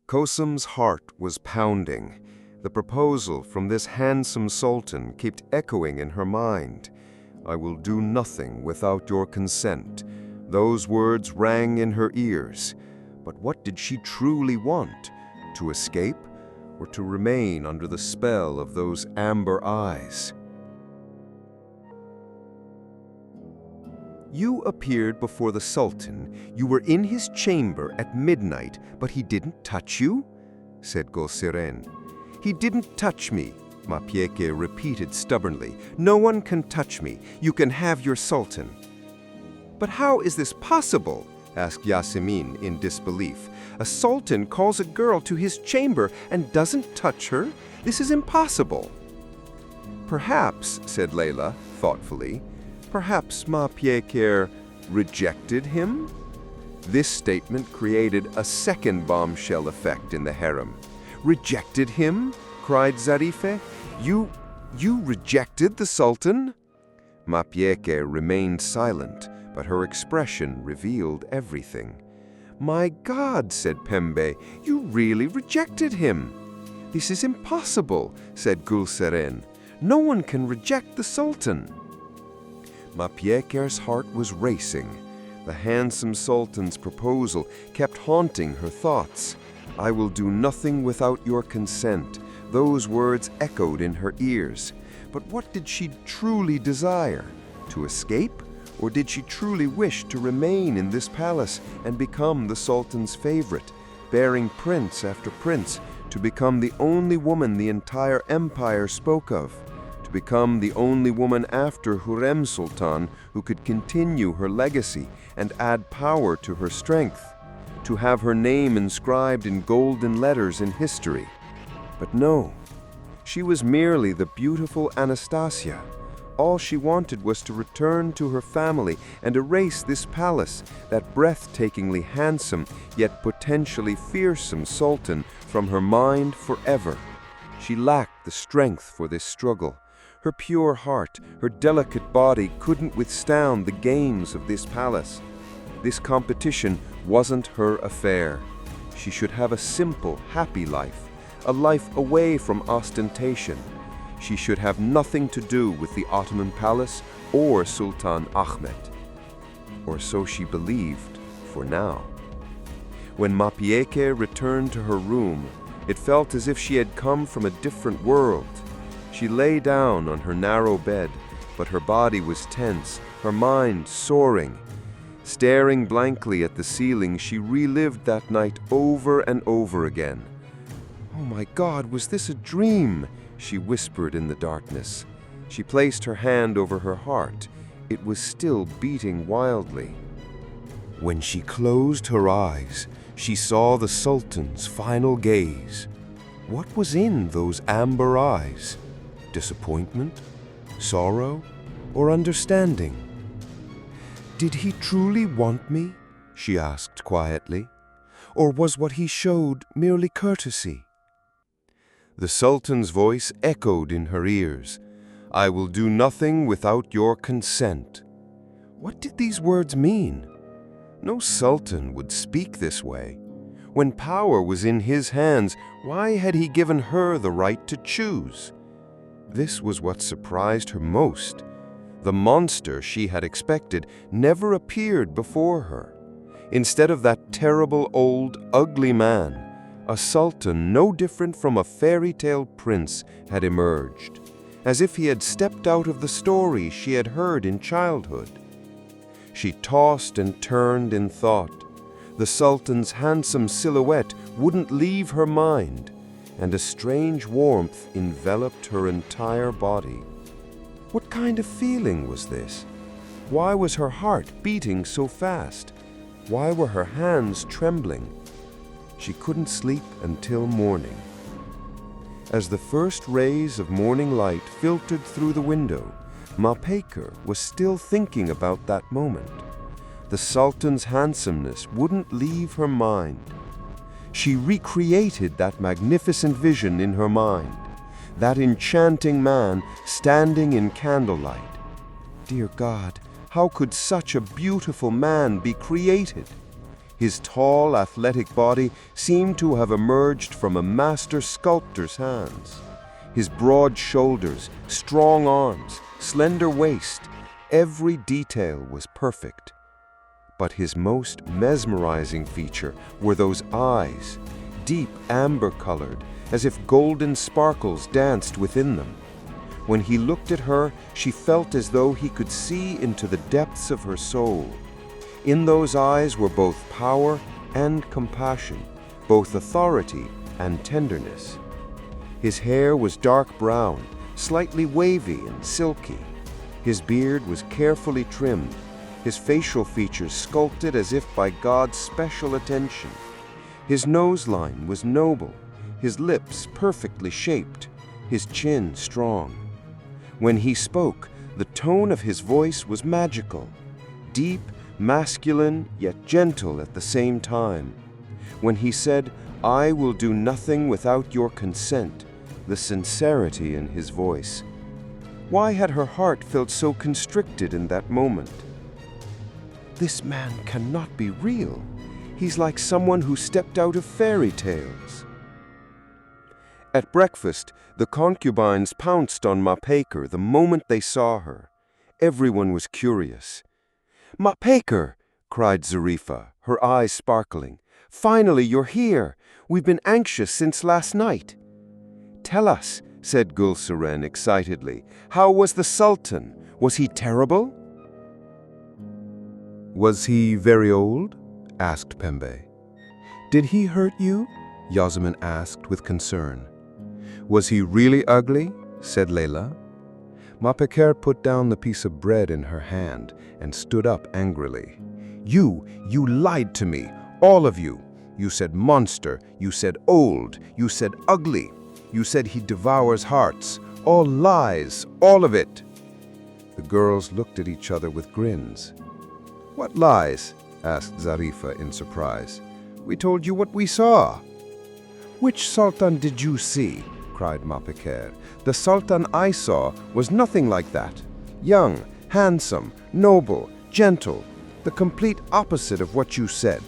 Kosam's heart was pounding. The proposal from this handsome sultan kept echoing in her mind. "I will do nothing without your consent." Those words rang in her ears. But what did she truly want? To escape, or to remain under the spell of those amber eyes? "You appeared before the Sultan. You were in his chamber at midnight, but he didn't touch you?" said Gulseren. "He didn't touch me," Mapieke repeated stubbornly. "No one can touch me. You can have your Sultan." "But how is this possible?" asked Yasemin in disbelief. "A sultan calls a girl to his chamber and doesn't touch her? This is impossible." "Perhaps," said Layla thoughtfully, "perhaps Mapieke rejected him?" This statement created a second bombshell effect in the harem. "Rejected him?" cried Zarife. You rejected the Sultan?" Mapieke remained silent, but her expression revealed everything. "My God," said Pembe, "you really rejected him." "This is impossible," said Gulseren. "No one can reject the Sultan." Mapieke's heart was racing. The handsome Sultan's proposal kept haunting her thoughts. "I will do nothing without your consent." Those words echoed in her ears. But what did she truly desire? To escape? Or did she truly wish to remain in this palace and become the Sultan's favorite, bearing prince after prince, to become the only woman the entire empire spoke of, to become the only woman after Hürrem Sultan who could continue her legacy and add power to her strength, to have her name inscribed in golden letters in history? But no, she was merely the beautiful Anastasia. All she wanted was to return to her family and erase this palace, that breathtakingly handsome yet potentially fearsome sultan, from her mind forever. She lacked the strength for this struggle. Her pure heart, her delicate body couldn't withstand the games of this palace. This competition wasn't her affair. She should have a simple, happy life, a life away from ostentation. She should have nothing to do with the Ottoman palace or Sultan Ahmet. Or so she believed, for now. When Mapieke returned to her room, it felt as if she had come from a different world. She lay down on her narrow bed, but her body was tense, her mind soaring. Staring blankly at the ceiling, she relived that night over and over again. "Oh my God, was this a dream?" she whispered in the darkness. She placed her hand over her heart. It was still beating wildly. When she closed her eyes, she saw the Sultan's final gaze. What was in those amber eyes? Disappointment? Sorrow? Or understanding? "Did he truly want me?" she asked quietly. "Or was what he showed merely courtesy?" The Sultan's voice echoed in her ears. "I will do nothing without your consent." What did these words mean? No Sultan would speak this way. When power was in his hands, why had he given her the right to choose? This was what surprised her most. The monster she had expected never appeared before her. Instead of that terrible old, ugly man, a sultan no different from a fairy tale prince had emerged, as if he had stepped out of the story she had heard in childhood. She tossed and turned in thought. The sultan's handsome silhouette wouldn't leave her mind, and a strange warmth enveloped her entire body. What kind of feeling was this? Why was her heart beating so fast? Why were her hands trembling? She couldn't sleep until morning. As the first rays of morning light filtered through the window, Mapieke was still thinking about that moment. The Sultan's handsomeness wouldn't leave her mind. She recreated that magnificent vision in her mind, that enchanting man standing in candlelight. Dear God, how could such a beautiful man be created? His tall, athletic body seemed to have emerged from a master sculptor's hands. His broad shoulders, strong arms, slender waist, every detail was perfect. But his most mesmerizing feature were those eyes, deep amber-colored, as if golden sparkles danced within them. When he looked at her, she felt as though he could see into the depths of her soul. In those eyes were both power and compassion, both authority and tenderness. His hair was dark brown, slightly wavy and silky. His beard was carefully trimmed, his facial features sculpted as if by God's special attention. His nose line was noble, his lips perfectly shaped, his chin strong. When he spoke, the tone of his voice was magical, deep, masculine, yet gentle at the same time. When he said, "I will do nothing without your consent," the sincerity in his voice. Why had her heart felt so constricted in that moment? This man cannot be real. He's like someone who stepped out of fairy tales. At breakfast, the concubines pounced on Mapeker the moment they saw her. Everyone was curious. "Mapeker!" cried Zarifa, her eyes sparkling. "Finally, you're here! We've been anxious since last night." "Tell us," said Gulseren excitedly. "How was the Sultan? Was he terrible?" "Was he very old?" asked Pembe. "Did he hurt you?" Yasemin asked with concern. "Was he really ugly?" said Leyla. Mapeker put down the piece of bread in her hand and stood up angrily. You lied to me, all of you. You said monster, you said old, you said ugly. You said he devours hearts. All lies, all of it." The girls looked at each other with grins. "What lies?" asked Zarifa in surprise. "We told you what we saw." "Which Sultan did you see?" cried Mapeker. "The Sultan I saw was nothing like that. Young, handsome, noble, gentle, the complete opposite of what you said."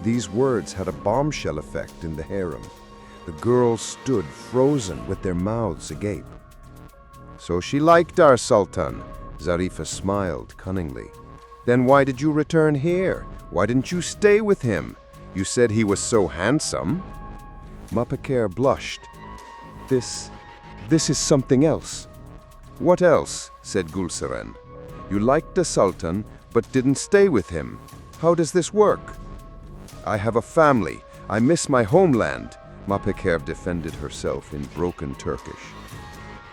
These words had a bombshell effect in the harem. The girls stood frozen with their mouths agape. "So she liked our Sultan," Zarifa smiled cunningly. "Then why did you return here? Why didn't you stay with him? You said he was so handsome." Mapeker blushed. This is something else." "What else?" said Gulseren. "You liked the Sultan, but didn't stay with him. How does this work?" "I have a family. I miss my homeland," Mapeker defended herself in broken Turkish.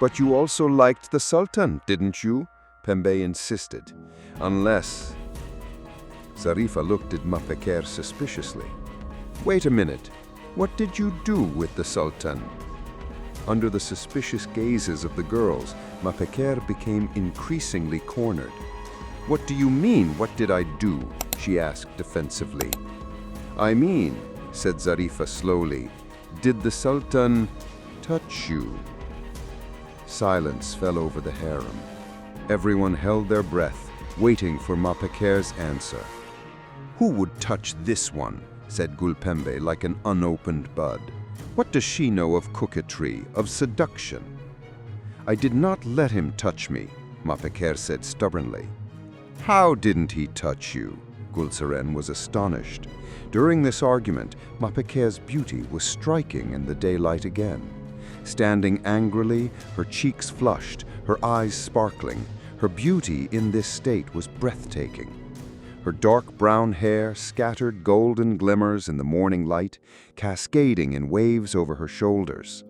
"But you also liked the Sultan, didn't you?" Pembe insisted. "Unless..." Zarifa looked at Mapeker suspiciously. "Wait a minute. What did you do with the Sultan?" Under the suspicious gazes of the girls, Mapeker became increasingly cornered. "What do you mean, what did I do?" she asked defensively. "I mean," said Zarifa slowly, "did the Sultan touch you?" Silence fell over the harem. Everyone held their breath, waiting for Mapeker's answer. "Who would touch this one?" said Gulpembe like an unopened bud. "What does she know of coquetry, of seduction?" "I did not let him touch me," Mapeker said stubbornly. "How didn't he touch you?" Gulseren was astonished. During this argument, Mapeker's beauty was striking in the daylight again. Standing angrily, her cheeks flushed, her eyes sparkling, her beauty in this state was breathtaking. Her dark brown hair scattered golden glimmers in the morning light, cascading in waves over her shoulders.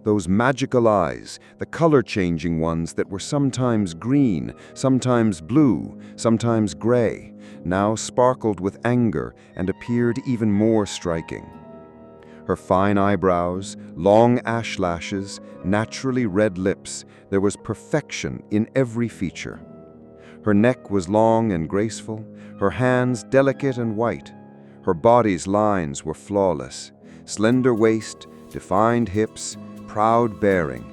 Those magical eyes, the color-changing ones that were sometimes green, sometimes blue, sometimes gray, now sparkled with anger and appeared even more striking. Her fine eyebrows, long ash lashes, naturally red lips, there was perfection in every feature. Her neck was long and graceful, her hands delicate and white. Her body's lines were flawless, slender waist, defined hips, proud bearing.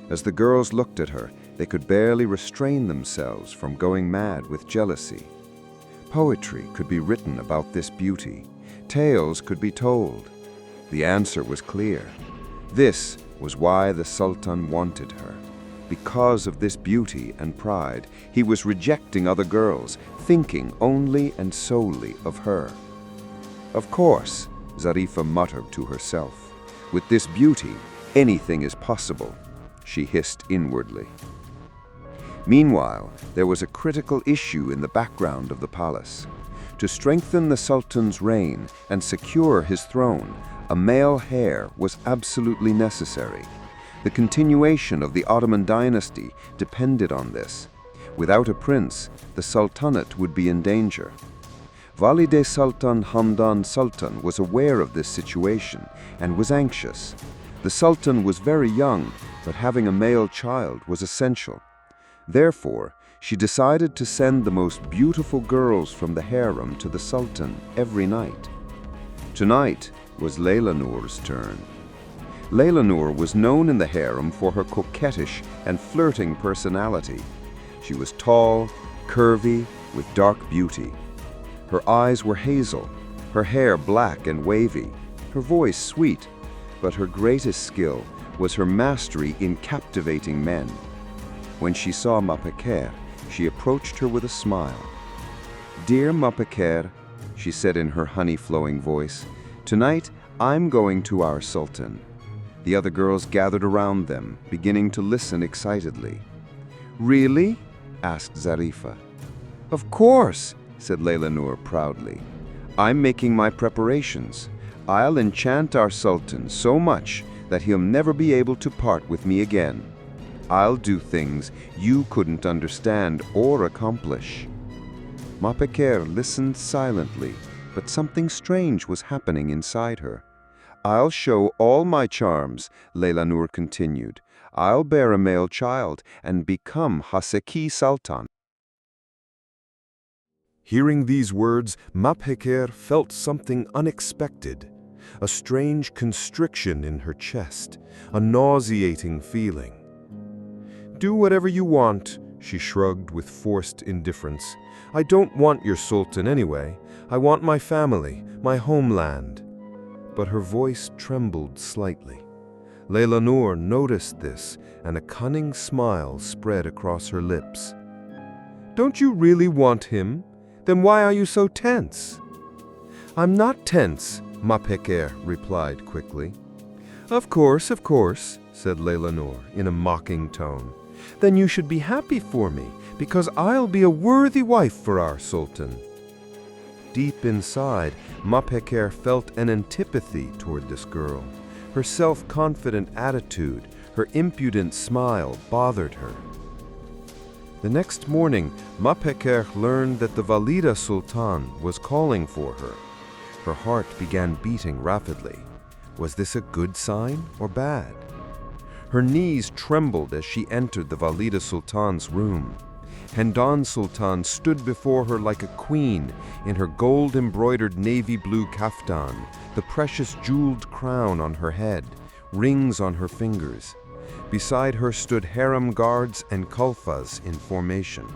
As the girls looked at her, they could barely restrain themselves from going mad with jealousy. Poetry could be written about this beauty. Tales could be told. The answer was clear. This was why the Sultan wanted her. Because of this beauty and pride, he was rejecting other girls, thinking only and solely of her. Of course, Zarifa muttered to herself, with this beauty, anything is possible, she hissed inwardly. Meanwhile, there was a critical issue in the background of the palace. To strengthen the Sultan's reign and secure his throne, a male heir was absolutely necessary. The continuation of the Ottoman dynasty depended on this. Without a prince, the Sultanate would be in danger. Valide Sultan Hamdan Sultan was aware of this situation and was anxious. The Sultan was very young, but having a male child was essential. Therefore, she decided to send the most beautiful girls from the harem to the Sultan every night. Tonight was Leylanur's turn. Leylanur was known in the harem for her coquettish and flirting personality. She was tall, curvy, with dark beauty. Her eyes were hazel, her hair black and wavy, her voice sweet, but her greatest skill was her mastery in captivating men. When she saw Mapeker, she approached her with a smile. "Dear Mapeker," she said in her honey-flowing voice, "tonight I'm going to our Sultan." The other girls gathered around them, beginning to listen excitedly. "Really?" asked Zarifa. "Of course," said Leylanur proudly. "I'm making my preparations. I'll enchant our Sultan so much that he'll never be able to part with me again. I'll do things you couldn't understand or accomplish." Mapeker listened silently, but something strange was happening inside her. "I'll show all my charms," Leylanur continued. "I'll bear a male child and become Haseki Sultan." Hearing these words, Mapeker felt something unexpected, a strange constriction in her chest, a nauseating feeling. "Do whatever you want," she shrugged with forced indifference. "I don't want your sultan anyway. I want my family, my homeland." But her voice trembled slightly. Leylanur noticed this, and a cunning smile spread across her lips. "Don't you really want him? Then why are you so tense?" "I'm not tense," Mapeker replied quickly. Of course," said Leylanur in a mocking tone. "Then you should be happy for me, because I'll be a worthy wife for our sultan." Deep inside, Mapeker felt an antipathy toward this girl. Her self-confident attitude, her impudent smile bothered her. The next morning, Mapeker learned that the Valide Sultan was calling for her. Her heart began beating rapidly. Was this a good sign or bad? Her knees trembled as she entered the Valide Sultan's room. Hamdan Sultan stood before her like a queen in her gold-embroidered navy blue kaftan, the precious jeweled crown on her head, rings on her fingers. Beside her stood harem guards and kulfas in formation.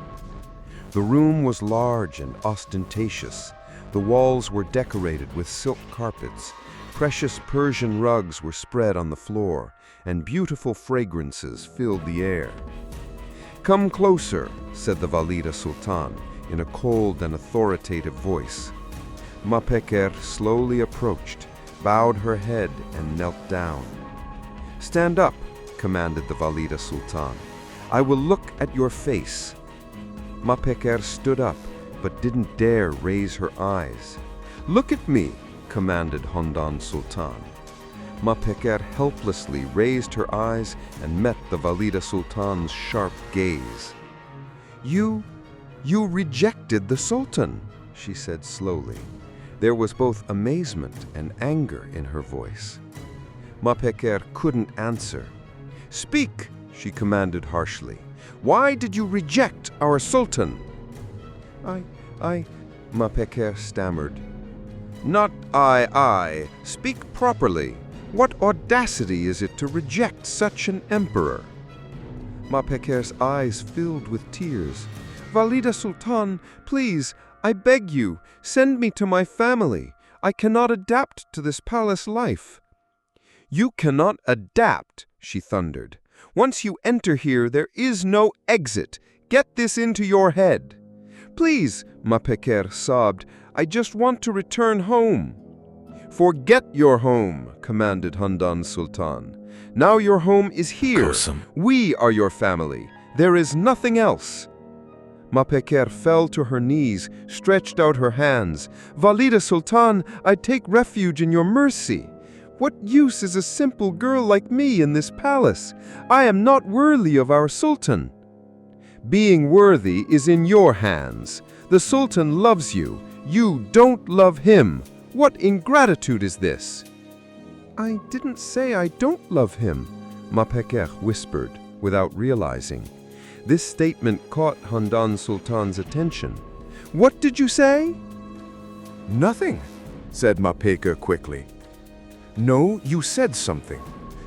The room was large and ostentatious. The walls were decorated with silk carpets. Precious Persian rugs were spread on the floor, and beautiful fragrances filled the air. "Come closer," said the Valide Sultan in a cold and authoritative voice. Mapeker slowly approached, bowed her head, and knelt down. "Stand up," commanded the Valide Sultan. "I will look at your face." Mapeker stood up, but didn't dare raise her eyes. "Look at me," commanded Hamdan Sultan. Mapeker helplessly raised her eyes and met the Valide Sultan's sharp gaze. You rejected the Sultan," she said slowly. There was both amazement and anger in her voice. Mapeker couldn't answer. "Speak," she commanded harshly. "Why did you reject our Sultan?" I, Mapeker stammered. "Not I. Speak properly. What audacity is it to reject such an emperor?" Mapeker's eyes filled with tears. "Valide Sultan, please, I beg you, send me to my family. I cannot adapt to this palace life." "You cannot adapt," she thundered. "Once you enter here, there is no exit. Get this into your head." "Please," Mapeker sobbed, "I just want to return home." "Forget your home," commanded Handan Sultan. "Now your home is here. Kosum. We are your family. There is nothing else." Mapeker fell to her knees, stretched out her hands. "Valide Sultan, I take refuge in your mercy. What use is a simple girl like me in this palace? I am not worthy of our Sultan." "Being worthy is in your hands. The Sultan loves you. You don't love him. What ingratitude is this?" "I didn't say I don't love him," Mapeker whispered, without realizing. This statement caught Handan Sultan's attention. "What did you say?" "Nothing," said Mapeker quickly. "No, you said something.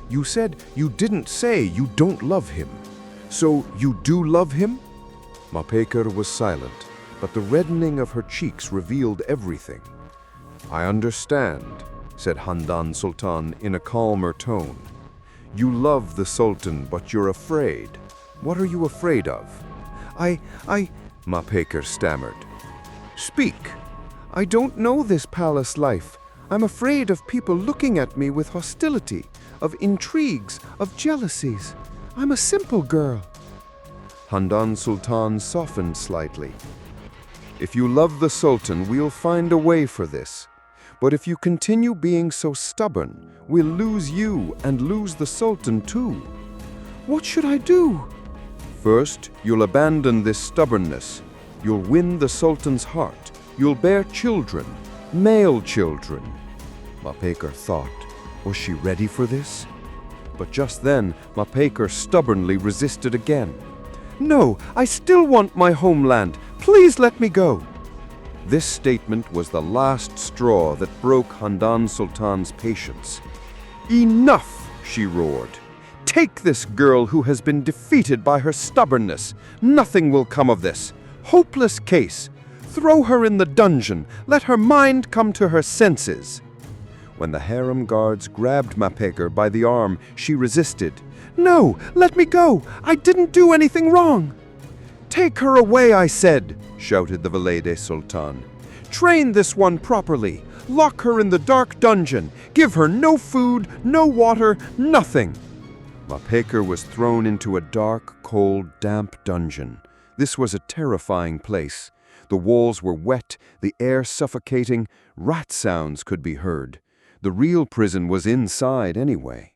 You said you didn't say you don't love him. So you do love him?" Mapeker was silent, but the reddening of her cheeks revealed everything. "I understand," said Handan Sultan in a calmer tone. "You love the Sultan, but you're afraid. What are you afraid of?" I, Mapeker stammered. "Speak. I don't know this palace life. I'm afraid of people looking at me with hostility, of intrigues, of jealousies. I'm a simple girl." Handan Sultan softened slightly. "If you love the Sultan, we'll find a way for this. But if you continue being so stubborn, we'll lose you and lose the Sultan too." "What should I do?" "First, you'll abandon this stubbornness. You'll win the Sultan's heart. You'll bear children, male children." Mapeker thought, was she ready for this? But just then, Mapeker stubbornly resisted again. "No, I still want my homeland. Please let me go." This statement was the last straw that broke Handan Sultan's patience. "Enough!" she roared. "Take this girl who has been defeated by her stubbornness. Nothing will come of this. Hopeless case. Throw her in the dungeon. Let her mind come to her senses." When the harem guards grabbed Mapeker by the arm, she resisted. "No, let me go. I didn't do anything wrong." "Take her away, I said," shouted the Valide Sultan. "Train this one properly. Lock her in the dark dungeon. Give her no food, no water, nothing." Mapeker was thrown into a dark, cold, damp dungeon. This was a terrifying place. The walls were wet, the air suffocating, rat sounds could be heard. The real prison was inside anyway.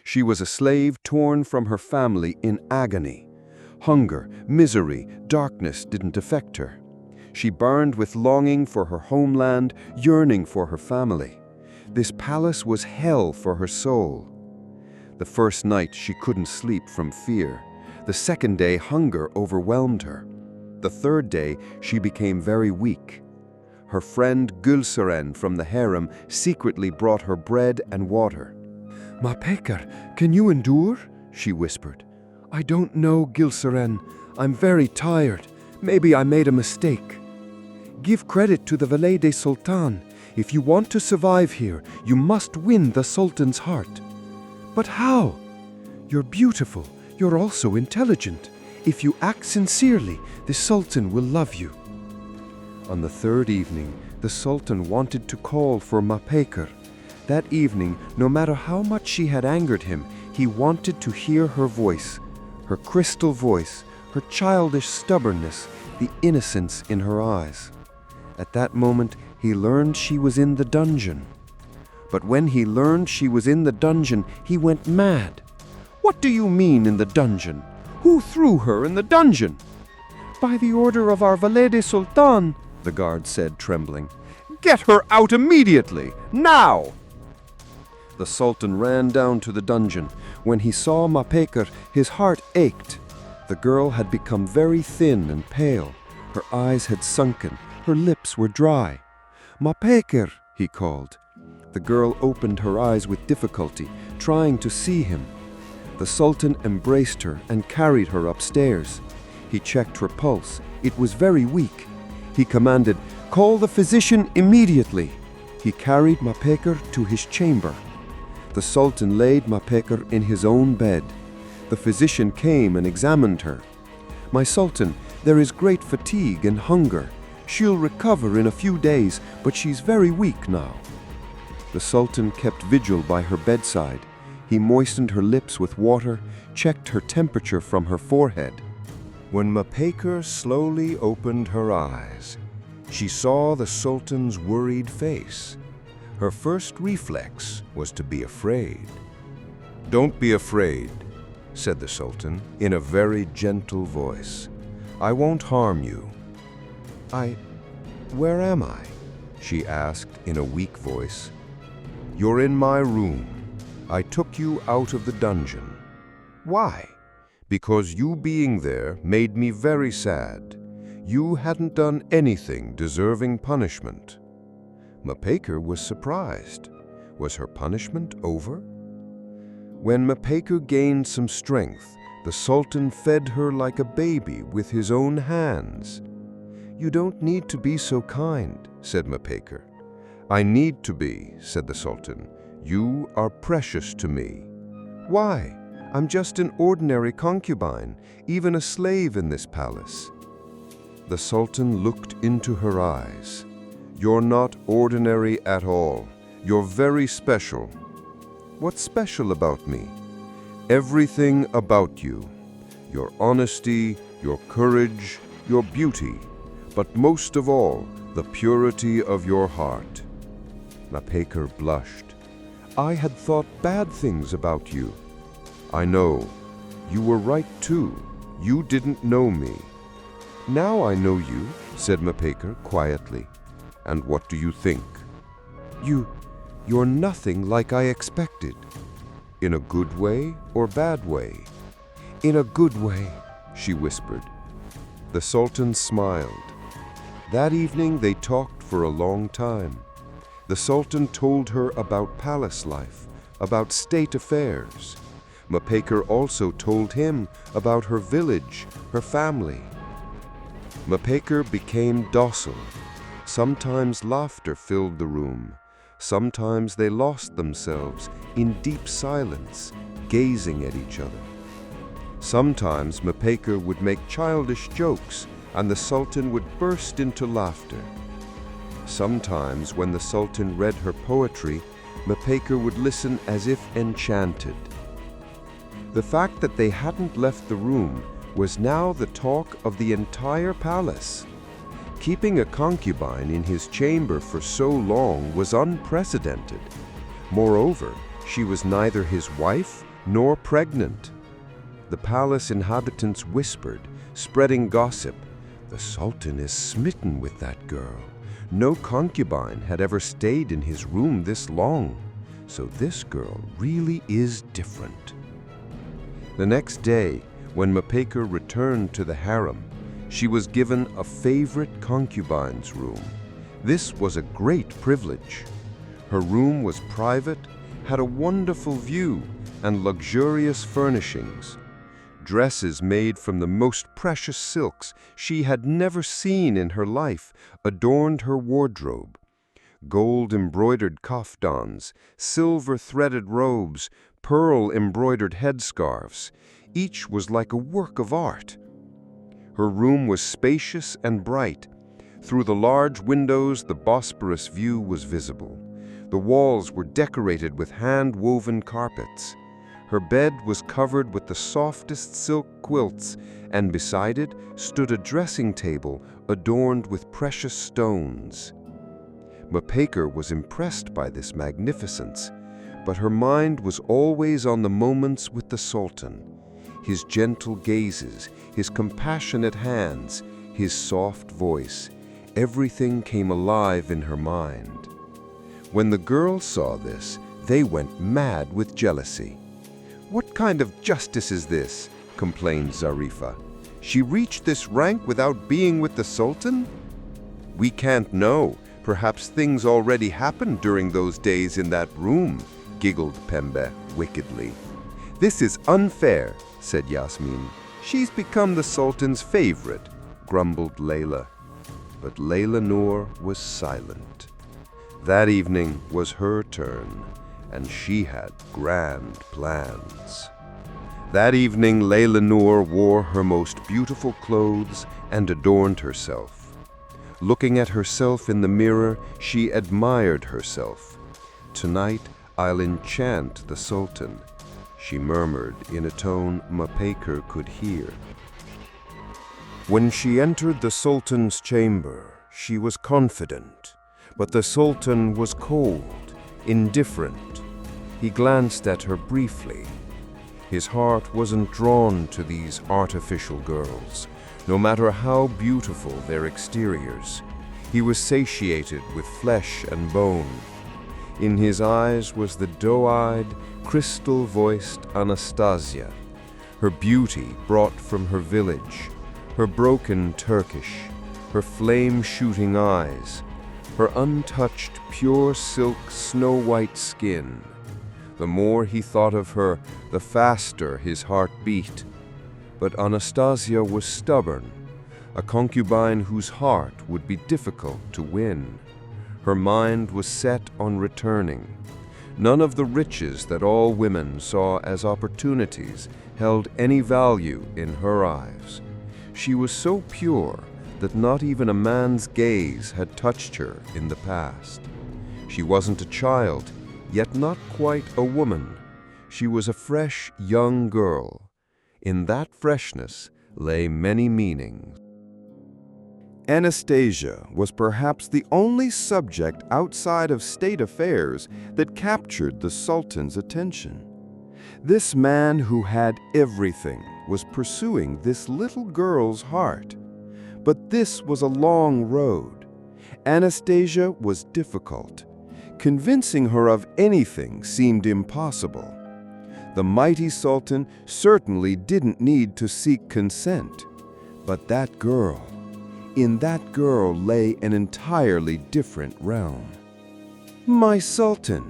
She was a slave torn from her family in agony. Hunger, misery, darkness didn't affect her. She burned with longing for her homeland, yearning for her family. This palace was hell for her soul. The first night she couldn't sleep from fear. The second day hunger overwhelmed her. The third day she became very weak. Her friend Gülseren from the harem secretly brought her bread and water. "Mapeker, can you endure?" she whispered. "I don't know, Gülseren. I'm very tired. Maybe I made a mistake." "Give credit to the Valide Sultan. If you want to survive here, you must win the Sultan's heart." "But how?" "You're beautiful. You're also intelligent. If you act sincerely, the Sultan will love you." On the third evening, the Sultan wanted to call for Mapeker. That evening, no matter how much she had angered him, he wanted to hear her voice, her crystal voice, her childish stubbornness, the innocence in her eyes. At that moment, he learned she was in the dungeon. But when he learned she was in the dungeon, he went mad. "What do you mean in the dungeon? Who threw her in the dungeon?" "By the order of our Valide Sultan," the guard said, trembling. "Get her out immediately! Now!" The Sultan ran down to the dungeon. When he saw Mapeker, his heart ached. The girl had become very thin and pale. Her eyes had sunken. Her lips were dry. "Mapeker," he called. The girl opened her eyes with difficulty, trying to see him. The Sultan embraced her and carried her upstairs. He checked her pulse. It was very weak. He commanded, "Call the physician immediately." He carried Mapekar to his chamber. The Sultan laid Mapekar in his own bed. The physician came and examined her. "My Sultan, there is great fatigue and hunger. She'll recover in a few days, but she's very weak now." The Sultan kept vigil by her bedside. He moistened her lips with water, checked her temperature from her forehead. When Mapekar slowly opened her eyes, she saw the Sultan's worried face. Her first reflex was to be afraid. "Don't be afraid," said the Sultan in a very gentle voice. "I won't harm you." Where am I?" she asked in a weak voice. "You're in my room. I took you out of the dungeon." "Why?" "Because you being there made me very sad. You hadn't done anything deserving punishment." Mapekar was surprised. Was her punishment over? When Mapekar gained some strength, the Sultan fed her like a baby with his own hands. "You don't need to be so kind," said Mapekar. "I need to be," said the Sultan. "You are precious to me." "Why? I'm just an ordinary concubine, even a slave in this palace." The Sultan looked into her eyes. "You're not ordinary at all. You're very special." "What's special about me?" "Everything about you. Your honesty, your courage, your beauty, but most of all, the purity of your heart." Mapekar blushed. "I had thought bad things about you." "I know. You were right too. You didn't know me." "Now I know you," said Mapekar quietly. "And what do you think?" You're nothing like I expected." "In a good way or bad way?" "In a good way," she whispered. The Sultan smiled. That evening they talked for a long time. The Sultan told her about palace life, about state affairs. Mapekar also told him about her village, her family. Mapekar became docile. Sometimes laughter filled the room. Sometimes they lost themselves in deep silence, gazing at each other. Sometimes Mapekar would make childish jokes, and the Sultan would burst into laughter. Sometimes, when the Sultan read her poetry, Mapekar would listen as if enchanted. The fact that they hadn't left the room was now the talk of the entire palace. Keeping a concubine in his chamber for so long was unprecedented. Moreover, she was neither his wife nor pregnant. The palace inhabitants whispered, spreading gossip. "The Sultan is smitten with that girl. No concubine had ever stayed in his room this long, so this girl really is different." The next day, when Mapekar returned to the harem, she was given a favorite concubine's room. This was a great privilege. Her room was private, had a wonderful view, and luxurious furnishings. Dresses made from the most precious silks she had never seen in her life adorned her wardrobe. Gold-embroidered kaftans, silver-threaded robes, pearl-embroidered headscarves. Each was like a work of art. Her room was spacious and bright. Through the large windows, the Bosporus view was visible. The walls were decorated with hand-woven carpets. Her bed was covered with the softest silk quilts, and beside it stood a dressing table adorned with precious stones. Mapekar was impressed by this magnificence, but her mind was always on the moments with the Sultan. His gentle gazes, his compassionate hands, his soft voice, everything came alive in her mind. When the girls saw this, they went mad with jealousy. "What kind of justice is this?" complained Zarifa. "She reached this rank without being with the Sultan?" "We can't know. Perhaps things already happened during those days in that room," giggled Pembe wickedly. "This is unfair," said Yasmin. "She's become the Sultan's favorite," grumbled Layla. but Leylanur was silent. That evening was her turn, and she had grand plans. That evening, Leylanur wore her most beautiful clothes and adorned herself. Looking at herself in the mirror, she admired herself. "Tonight, I'll enchant the Sultan," she murmured in a tone Mahpekar could hear. When she entered the Sultan's chamber, she was confident, but the Sultan was cold, indifferent. He glanced at her briefly. His heart wasn't drawn to these artificial girls, no matter how beautiful their exteriors. He was satiated with flesh and bone. In his eyes was the doe-eyed, crystal-voiced Anastasia, her beauty brought from her village, her broken Turkish, her flame-shooting eyes, her untouched, pure silk snow-white skin. The more he thought of her, the faster his heart beat. But Anastasia was stubborn, a concubine whose heart would be difficult to win. Her mind was set on returning. None of the riches that all women saw as opportunities held any value in her eyes. She was so pure that not even a man's gaze had touched her in the past. She wasn't a child, yet not quite a woman. She was a fresh, young girl. In that freshness lay many meanings. Anastasia was perhaps the only subject outside of state affairs that captured the Sultan's attention. This man who had everything was pursuing this little girl's heart. But this was a long road. Anastasia was difficult. Convincing her of anything seemed impossible. The mighty Sultan certainly didn't need to seek consent. But that girl, in that girl lay an entirely different realm. "My Sultan,"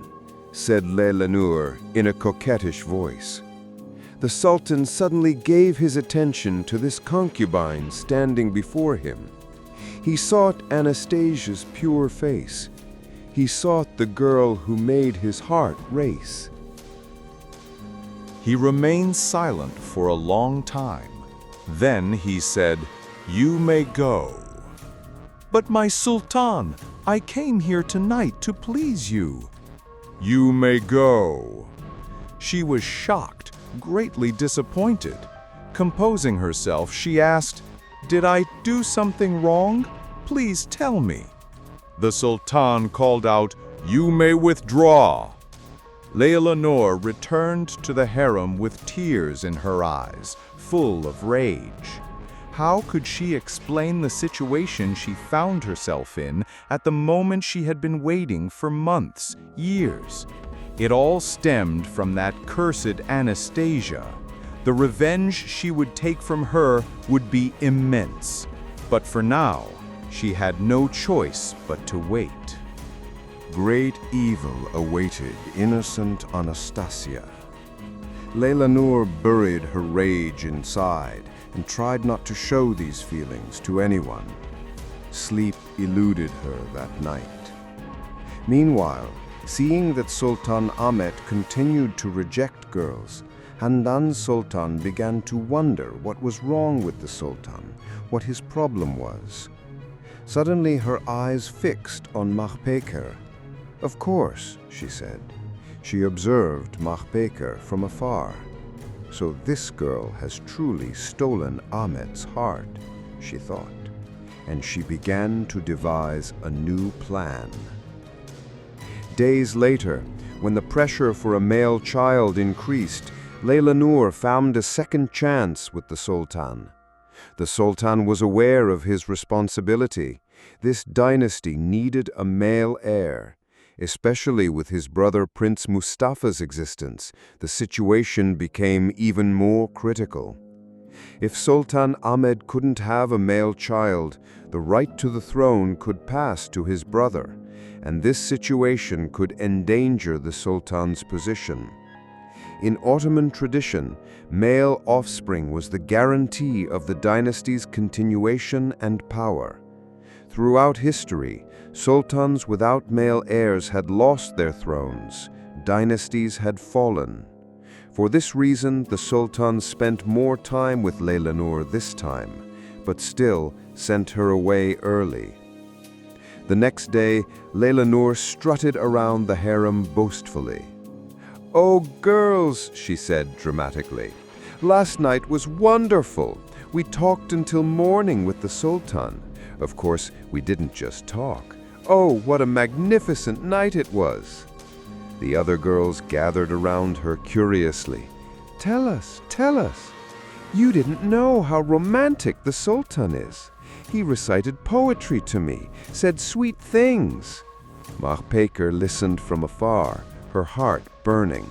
said Leylanur in a coquettish voice. The Sultan suddenly gave his attention to this concubine standing before him. He sought Anastasia's pure face. He sought the girl who made his heart race. He remained silent for a long time. Then he said, "You may go." "But my Sultan, I came here tonight to please you." "You may go." She was shocked, greatly disappointed. Composing herself, she asked, "Did I do something wrong? Please tell me." The Sultan called out, "You may withdraw." Leylanur returned to the harem with tears in her eyes, full of rage. How could she explain the situation she found herself in at the moment she had been waiting for months, years? It all stemmed from that cursed Anastasia. The revenge she would take from her would be immense. But for now, she had no choice but to wait. Great evil awaited innocent Anastasia. Leylanur buried her rage inside and tried not to show these feelings to anyone. Sleep eluded her that night. Meanwhile, seeing that Sultan Ahmet continued to reject girls, Handan Sultan began to wonder what was wrong with the Sultan, what his problem was. Suddenly her eyes fixed on Mahpekar. "Of course," she said. She observed Mahpekar from afar. "So this girl has truly stolen Ahmet's heart," she thought, and she began to devise a new plan. Days later, when the pressure for a male child increased, Leylanur found a second chance with the Sultan. The Sultan was aware of his responsibility. This dynasty needed a male heir. Especially with his brother Prince Mustafa's existence, the situation became even more critical. If Sultan Ahmed couldn't have a male child, the right to the throne could pass to his brother, and this situation could endanger the Sultan's position. In Ottoman tradition, male offspring was the guarantee of the dynasty's continuation and power. Throughout history, sultans without male heirs had lost their thrones, dynasties had fallen. For this reason, the sultan spent more time with Leylanur this time, but still sent her away early. The next day, Leylanur strutted around the harem boastfully. "Oh, girls," she said dramatically, "last night was wonderful. We talked until morning with the sultan. Of course, we didn't just talk. Oh, what a magnificent night it was." The other girls gathered around her curiously. Tell us. You didn't know how romantic the sultan is. He recited poetry to me, said sweet things." Mahpeker listened from afar, her heart burning.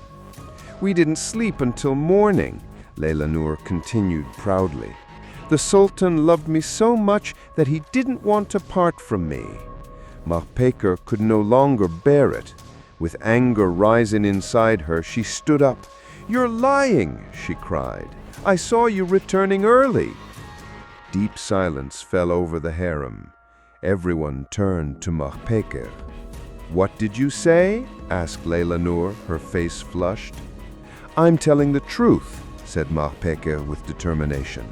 "We didn't sleep until morning," Leylanur continued proudly. "The sultan loved me so much that he didn't want to part from me." Mahpeker could no longer bear it. With anger rising inside her, she stood up. "You're lying," she cried. "I saw you returning early." Deep silence fell over the harem. Everyone turned to Mahpeker. "What did you say?" asked Leylanur, her face flushed. "I'm telling the truth," said Mahpeker with determination.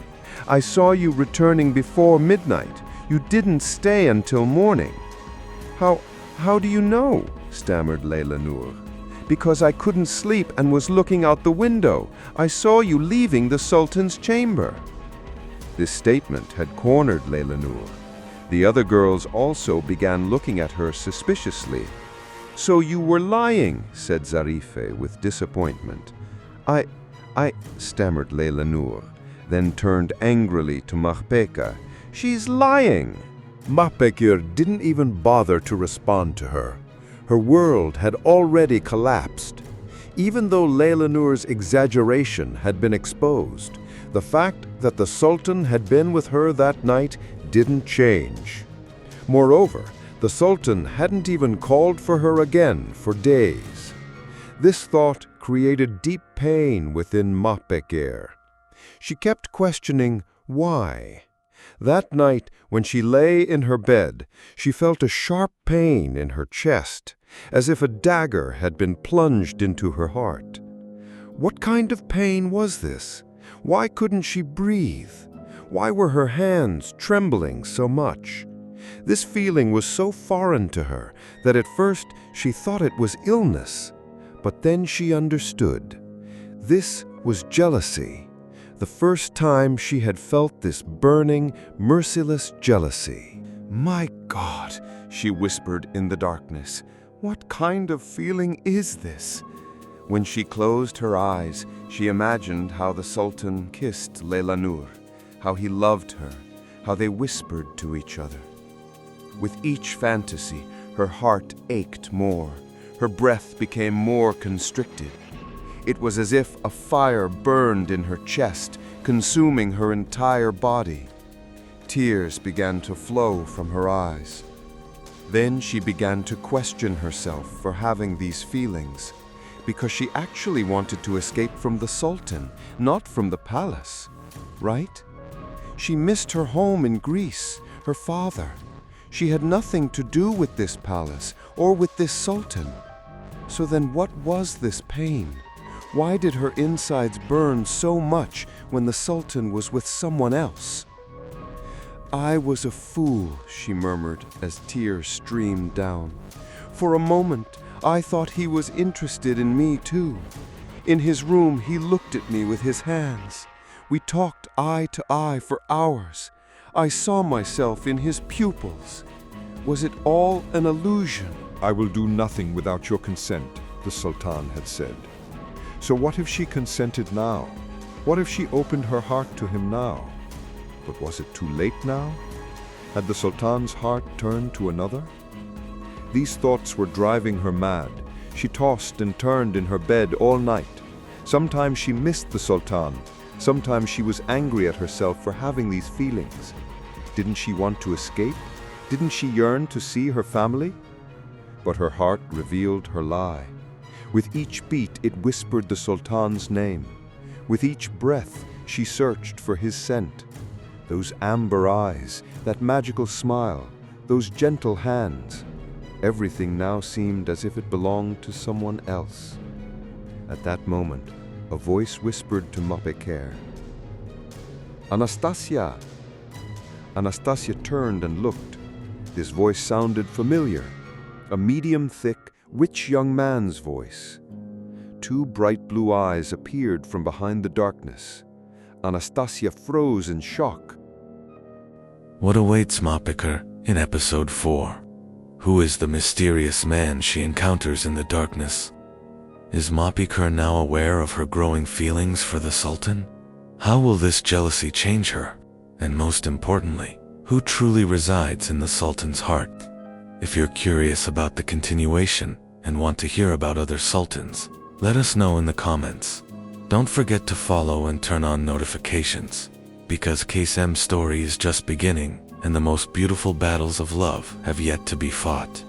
"I saw you returning before midnight. You didn't stay until morning." How do you know?" stammered Leylanur. "Because I couldn't sleep and was looking out the window. I saw you leaving the sultan's chamber." This statement had cornered Leylanur. The other girls also began looking at her suspiciously. "So you were lying," said Zarife with disappointment. I stammered Leylanur, then turned angrily to Mahpeker. "She's lying!" Mahpeker didn't even bother to respond to her. Her world had already collapsed. Even though Leylanur's exaggeration had been exposed, the fact that the Sultan had been with her that night didn't change. Moreover, the Sultan hadn't even called for her again for days. This thought created deep pain within Mahpeker. She kept questioning why. That night, when she lay in her bed, she felt a sharp pain in her chest, as if a dagger had been plunged into her heart. What kind of pain was this? Why couldn't she breathe? Why were her hands trembling so much? This feeling was so foreign to her that at first she thought it was illness. But then she understood. This was jealousy. The first time she had felt this burning, merciless jealousy. "My God," she whispered in the darkness, "what kind of feeling is this?" When she closed her eyes, she imagined how the Sultan kissed Leylanur, how he loved her, how they whispered to each other. With each fantasy, her heart ached more. Her breath became more constricted. It was as if a fire burned in her chest, consuming her entire body. Tears began to flow from her eyes. Then she began to question herself for having these feelings, because she actually wanted to escape from the Sultan, not from the palace, right? She missed her home in Greece, her father. She had nothing to do with this palace or with this Sultan. So then what was this pain? Why did her insides burn so much when the Sultan was with someone else? "I was a fool," she murmured as tears streamed down. "For a moment, I thought he was interested in me too. In his room, he looked at me with his hands. We talked eye to eye for hours. I saw myself in his pupils. Was it all an illusion?" "I will do nothing without your consent," the Sultan had said. So what if she consented now? What if she opened her heart to him now? But was it too late now? Had the Sultan's heart turned to another? These thoughts were driving her mad. She tossed and turned in her bed all night. Sometimes she missed the Sultan. Sometimes she was angry at herself for having these feelings. Didn't she want to escape? Didn't she yearn to see her family? But her heart revealed her lie. With each beat, it whispered the Sultan's name. With each breath, she searched for his scent. Those amber eyes, that magical smile, those gentle hands. Everything now seemed as if it belonged to someone else. At that moment, a voice whispered to Mapekar, "Anastasia!" Anastasia turned and looked. This voice sounded familiar, a medium-thick, rich young man's voice. Two bright blue eyes appeared from behind the darkness. Anastasia froze in shock. What awaits Mapekar in episode 4? Who is the mysterious man she encounters in the darkness? Is Mapekar now aware of her growing feelings for the Sultan? How will this jealousy change her? And most importantly, who truly resides in the Sultan's heart? If you're curious about the continuation and want to hear about other sultans, let us know in the comments. Don't forget to follow and turn on notifications, because KSM's story is just beginning and the most beautiful battles of love have yet to be fought.